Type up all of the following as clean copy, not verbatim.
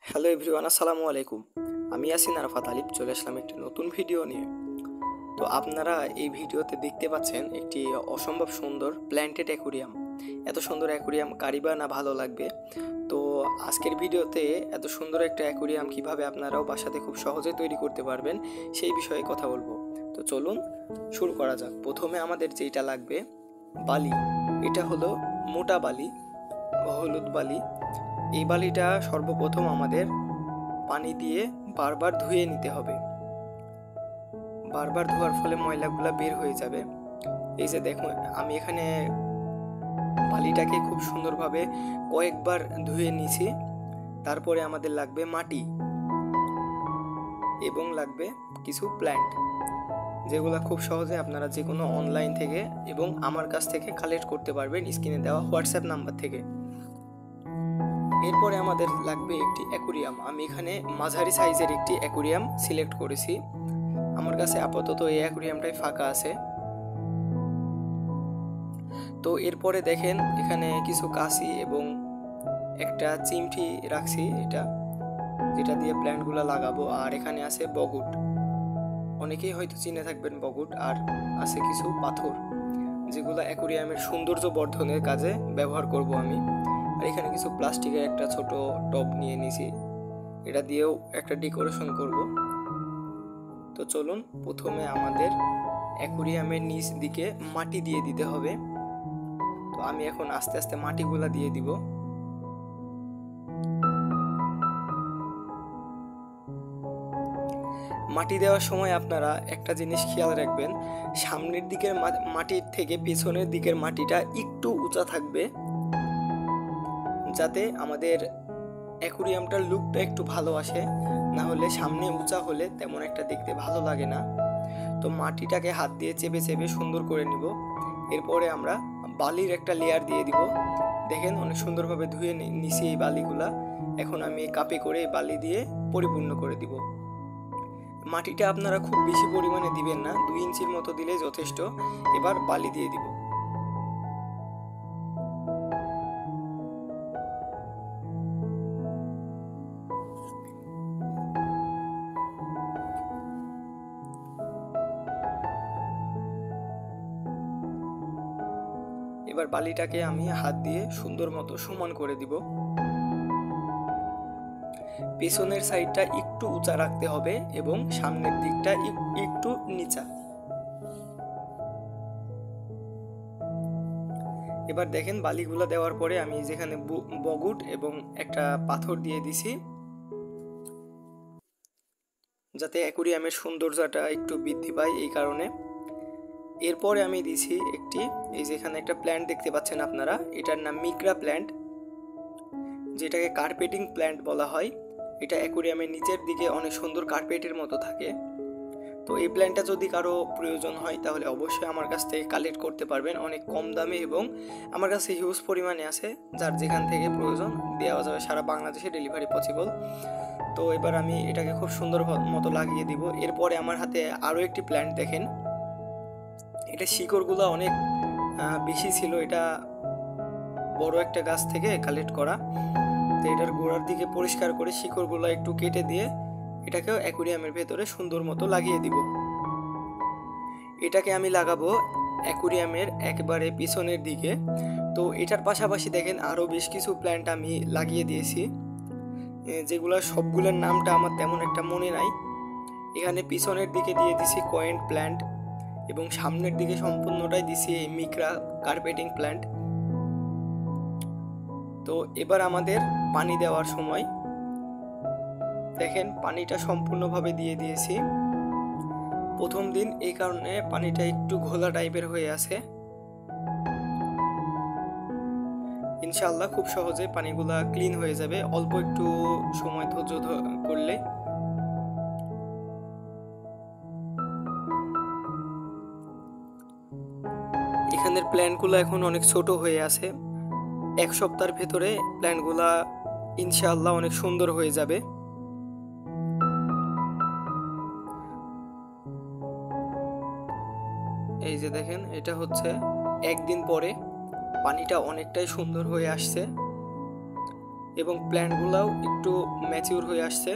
Hello everyone, আসসালামু আলাইকুম। আমি ইয়াসিন আরাফাত আলিফ চলে আসলাম একটি নতুন ভিডিও নিয়ে। তো আপনারা এই ভিডিওতে দেখতে পাচ্ছেন একটি অসম্ভব সুন্দর প্ল্যান্টেড অ্যাকুরিয়াম। এত সুন্দর অ্যাকুরিয়াম কারই বা না ভালো লাগবে। তো আজকের ভিডিওতে এত সুন্দর একটা অ্যাকুরিয়াম কিভাবে আপনারাও বাসাতে খুব সহজে তৈরি করতে পারবেন সেই বিষয়ে কথা বলবো। তো চলুন শুরু করা যাক। প্রথমে আমাদের যেটা লাগবে বালি। এটা হলো মোটা বালি, হলুদ বালি। এই বালিটা সর্বপ্রথম আমাদের পানি দিয়ে বারবার ধুয়ে নিতে হবে। বারবার ধোয়ার ফলে ময়লাগুলো বের হয়ে যাবে। এই যে দেখুন, আমি এখানে বালিটাকে খুব সুন্দরভাবে কয়েকবার ধুয়ে নিয়েছি। তারপরে আমাদের লাগবে মাটি এবং লাগবে কিছু প্ল্যান্ট, যেগুলো খুব সহজে আপনারা যে কোনো অনলাইন থেকে এবং আমার কাছ থেকে কালেক্ট করতে পারবেন স্ক্রিনে দেওয়া হোয়াটসঅ্যাপ নাম্বার থেকে। এরপরে আমাদের লাগবে একটি অ্যাকুরিয়াম। আমি এখানে মাঝারি সাইজের একটি অ্যাকুরিয়াম সিলেক্ট করেছি। আমার কাছে আপাতত এই অ্যাকুরিয়ামটাই ফাঁকা আছে। তো এরপরে দেখেন এখানে কিছু কাঁচি এবং একটা চিমটি রাখছি, যেটা দিয়ে প্ল্যান্টগুলো লাগাবো। আর এখানে আছে বগুট, অনেকেই হয়তো চিনে থাকবেন বগুট। আর আছে কিছু পাথর, যেগুলো অ্যাকুরিয়ামের সৌন্দর্য বর্ধনের কাজে ব্যবহার করব আমি। আর এখানে কিছু প্লাস্টিকের একটা ছোট টব নিয়ে নিয়েছি, এটা দিয়েও একটা ডেকোরেশন করব। তো চলুন, প্রথমে আমাদের অ্যাকুরিয়ামের নিচ দিকে মাটি দিয়ে দিতে হবে। তো আমি এখন আস্তে আস্তে মাটিগুলা দিয়ে দিব। মাটি দেওয়ার সময় আপনারা একটা জিনিস খেয়াল রাখবেন, সামনের দিকের মাটির থেকে পেছনের দিকের মাটিটা একটু উঁচা থাকবে, যাতে আমাদের অ্যাকুরিয়ামটার লুকটা একটু ভালো আসে। না হলে সামনে উঁচা হলে তেমন একটা দেখতে ভালো লাগে না। তো মাটিটাকে হাত দিয়ে চেপে চেপে সুন্দর করে নিব। এরপরে আমরা বালির একটা লেয়ার দিয়ে দিব। দেখেন অনেক সুন্দরভাবে ধুয়ে নিছি এই বালিগুলা। এখন আমি কাপে করে এই বালি দিয়ে পরিপূর্ণ করে দিব। মাটিটা আপনারা খুব বেশি পরিমাণে দিবেন না, 2 ইঞ্চির মতো দিলে যথেষ্ট। এবার বালি দিয়ে দিব। এবার বালিটাকে আমি হাত দিয়ে সুন্দর মতো সমান করে দিব। পেছনের সাইডটা একটু উঁচা রাখতে হবে এবং সামনের দিকটা একটু নিচা। এবার দেখেন বালিগুলো দেওয়ার পরে আমি যেখানে বগুট এবং একটা পাথর দিয়ে দিছি, যাতে অ্যাকুরিয়ামের সৌন্দর্যটা একটু বৃদ্ধি পায় এই কারণে। এরপরে আমি দিছি এই যেখানে একটা প্ল্যান্ট দেখতে পাচ্ছেন আপনারা, এটার নাম মিক্রা প্ল্যান্ট, যেটাকে কার্পেটিং প্ল্যান্ট বলা হয়। এটা অ্যাকুরিয়ামের নিচের দিকে অনেক সুন্দর কার্পেটের মতো থাকে। তো এই প্ল্যান্টটা যদি কারো প্রয়োজন হয় তাহলে অবশ্যই আমার কাছ থেকে কালেক্ট করতে পারবেন অনেক কম দামে, এবং আমার কাছে হিউজ পরিমাণে আছে। যার যেখান থেকে প্রয়োজন দেওয়া যাবে, সারা বাংলাদেশে ডেলিভারি পসিবল। তো এবার আমি এটাকে খুব সুন্দর মতো লাগিয়ে দিব। এরপরে আমার হাতে আরও একটি প্ল্যান্ট দেখেন, এটা শিকড়গুলো অনেক বেশি ছিল। এটা বড় একটা গাছ থেকে কালেক্ট করা। তো এটার গোড়ার দিকে পরিষ্কার করে শিকড়গুলো একটু কেটে দিয়ে এটাকেও অ্যাকুরিয়ামের ভেতরে সুন্দর মতো লাগিয়ে দিব। এটাকে আমি লাগাবো অ্যাকুরিয়ামের একেবারে পিছনের দিকে। তো এটার পাশাপাশি দেখেন আরও বেশ কিছু প্ল্যান্ট আমি লাগিয়ে দিয়েছি, যেগুলো সবগুলোর নামটা আমার তেমন একটা মনে নাই। এখানে পিছনের দিকে দিয়ে দিছি কয়েন্ট প্ল্যান্ট এবং সামনের দিকে সম্পূর্ণটাই দিছি এই মিক্রা কার্পেটিং প্ল্যান্ট। তো এবার আমাদের পানি দেওয়ার সময় দেখেন পানিটা সম্পূর্ণভাবে দিয়ে দিয়েছি। প্রথম দিন এই কারণে পানিটা একটু ঘোলা টাইপের হয়ে আছে। ইনশাআল্লাহ খুব সহজে পানিগুলা ক্লিন হয়ে যাবে অল্প একটু সময় ধৈর্য করলে। এখানের প্ল্যান্টগুলো এখন অনেক ছোট হয়ে আছে। 1 সপ্তাহের ভেতরে প্ল্যান্টগুলা ইনশাআল্লাহ অনেক সুন্দর হয়ে যাবে। এই যে দেখেন, এটা হচ্ছে একদিন পরে পানিটা অনেকটাই সুন্দর হয়ে আসছে। এবং প্ল্যান্টগুলোও একটু ম্যাচিউর হয়ে আসছে।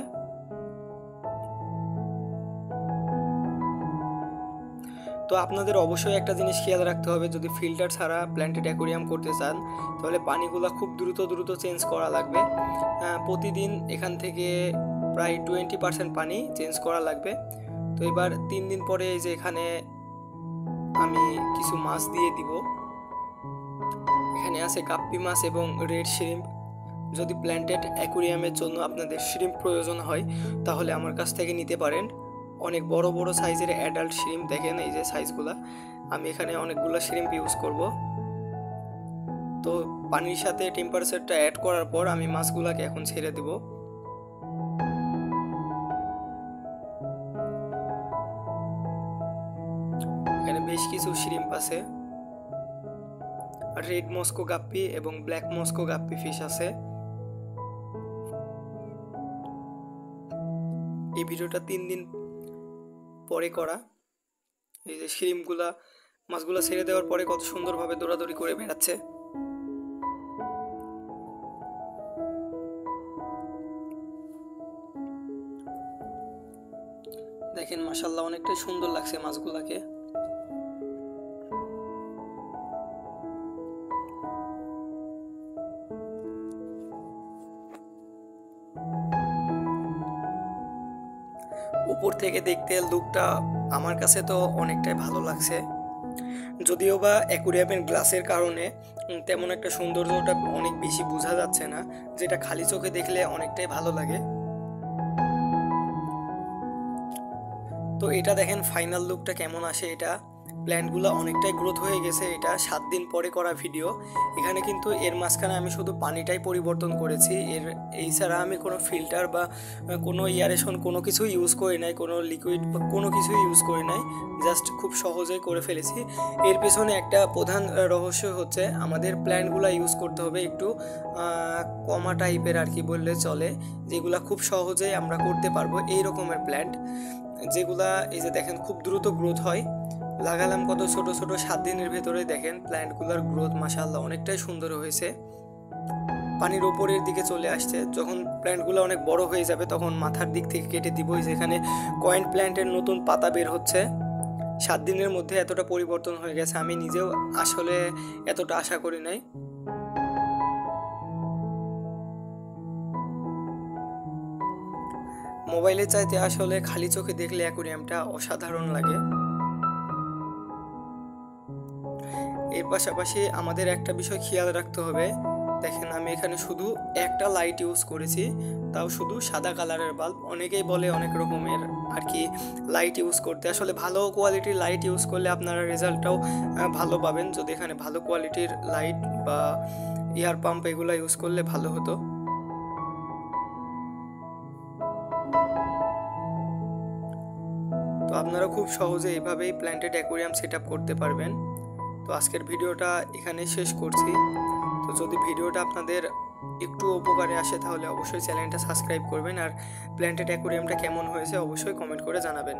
তো আপনাদের অবশ্যই একটা জিনিস খেয়াল রাখতে হবে, যদি ফিল্টার ছাড়া প্ল্যান্টেড অ্যাকোরিয়াম করতে চান তাহলে পানিগুলো খুব দ্রুত চেঞ্জ করা লাগবে। প্রতিদিন এখান থেকে প্রায় 20% পানি চেঞ্জ করা লাগবে। তো এবার 3 দিন পরে এই যে এখানে আমি কিছু মাছ দিয়ে দিব। এখানে আছে গাপ্পি মাছ এবং রেড শ্রিম্প। যদি প্ল্যান্টেড অ্যাকোরিয়ামের জন্য আপনাদের শ্রিম্প প্রয়োজন হয় তাহলে আমার কাছ থেকে নিতে পারেন। অনেক বড় বড় সাইজের অ্যাডাল্ট শ্রিম্প, দেখেন এই যে সাইজগুলা। আমি এখানে অনেকগুলো শ্রিম্প ইউজ করব। তো পানির সাথে টেম্পারেচারটা অ্যাড করার পর আমি মাছগুলাকে এখন ছেড়ে দেব। এখানে বেশ কিছু শ্রিম্প আছে, রেড মস্কো গাপ্পি এবং ব্ল্যাক মস্কো গাপ্পি ফিশ আছে। এই ভিডিওটা 3 দিন পরে করা। এই যে শ্রিম্পগুলা মাছগুলা ছেড়ে দেওয়ার পরে কত সুন্দরভাবে দৌড়াদৌড়ি করে বেড়াচ্ছে। দেখেন মাশাআল্লাহ অনেকটাই সুন্দর লাগছে মাছগুলাকে। উপর থেকে দেখতে লুকটা আমার কাছে তো অনেকটাই ভালো লাগছে, যদিও বা অ্যাকুরিয়ামের গ্লাসের কারণে তেমন একটা সৌন্দর্যটা অনেক বেশি বোঝা যাচ্ছে না, যেটা খালি চোখে দেখলে অনেকটাই ভালো লাগে। তো এটা দেখেন ফাইনাল লুকটা কেমন আসে। এটা প্ল্যান্টগুলো অনেকটাই গ্রোথ হয়ে গেছে। এটা 7 দিন পরে করা ভিডিও। এখানে কিন্তু এর মাঝখানে আমি শুধু পানিটাই পরিবর্তন করেছি, এই ছাড়া আমি কোনো ফিল্টার বা কোনো ইয়ারেশন কোনো কিছু ইউজ করি নাই, কোনো লিকুইড বা কোনো কিছু ইউজ করি নাই, জাস্ট খুব সহজেই করে ফেলেছি। এর পেছনে একটা প্রধান রহস্য হচ্ছে আমাদের প্ল্যান্টগুলো ইউজ করতে হবে একটু কমা টাইপের আর কি বললে চলে, যেগুলা খুব সহজেই আমরা করতে পারবো এই রকমের প্ল্যান্ট, যেগুলা এই যে দেখেন খুব দ্রুত গ্রোথ হয়। লাগালাম কত ছোট ছোট, 7 দিনের ভেতরে দেখেন প্ল্যান্টগুলোর গ্রোথ মাশাআল্লাহ অনেকটাই সুন্দর হয়েছে। পানির ওপরের দিকে চলে আসছে। যখন প্ল্যান্টগুলো অনেক বড় হয়ে যাবে তখন মাথার দিক থেকে কেটে দিব। যেখানে কয়েন প্ল্যান্টের নতুন পাতা বের হচ্ছে। 7 দিনের মধ্যে এতটা পরিবর্তন হয়ে গেছে, আমি নিজেও আসলে এতটা আশা করি নাই। মোবাইলে চাইতে আসলে খালি চোখে দেখলে অ্যাকোরিয়ামটা অসাধারণ লাগে। এর পাশাপাশি আমাদের একটা বিষয় খেয়াল রাখতে হবে, দেখেন আমি এখানে শুধু একটা লাইট ইউজ করেছি, তাও শুধু সাদা কালারের বাল্ব। অনেকেই বলে অনেক রকমের আর কি লাইট ইউজ করতে, আসলে ভালো কোয়ালিটির লাইট ইউজ করলে আপনারা রেজাল্টটাও ভালো পাবেন। যদি এখানে ভালো কোয়ালিটির লাইট বা এয়ার পাম্প এগুলো ইউজ করলে ভালো হতো। তো আপনারা খুব সহজে এইভাবেই প্ল্যান্টেড অ্যাকোরিয়াম সেট আপ করতে পারবেন। তো আজকের ভিডিওটা এখানে শেষ করছি। তো যদি ভিডিওটা আপনাদের একটু উপকারে আসে তাহলে অবশ্যই চ্যানেলটা সাবস্ক্রাইব করবেন, আর প্ল্যান্টেড অ্যাকোরিয়ামটা কেমন হয়েছে অবশ্যই কমেন্ট করে জানাবেন।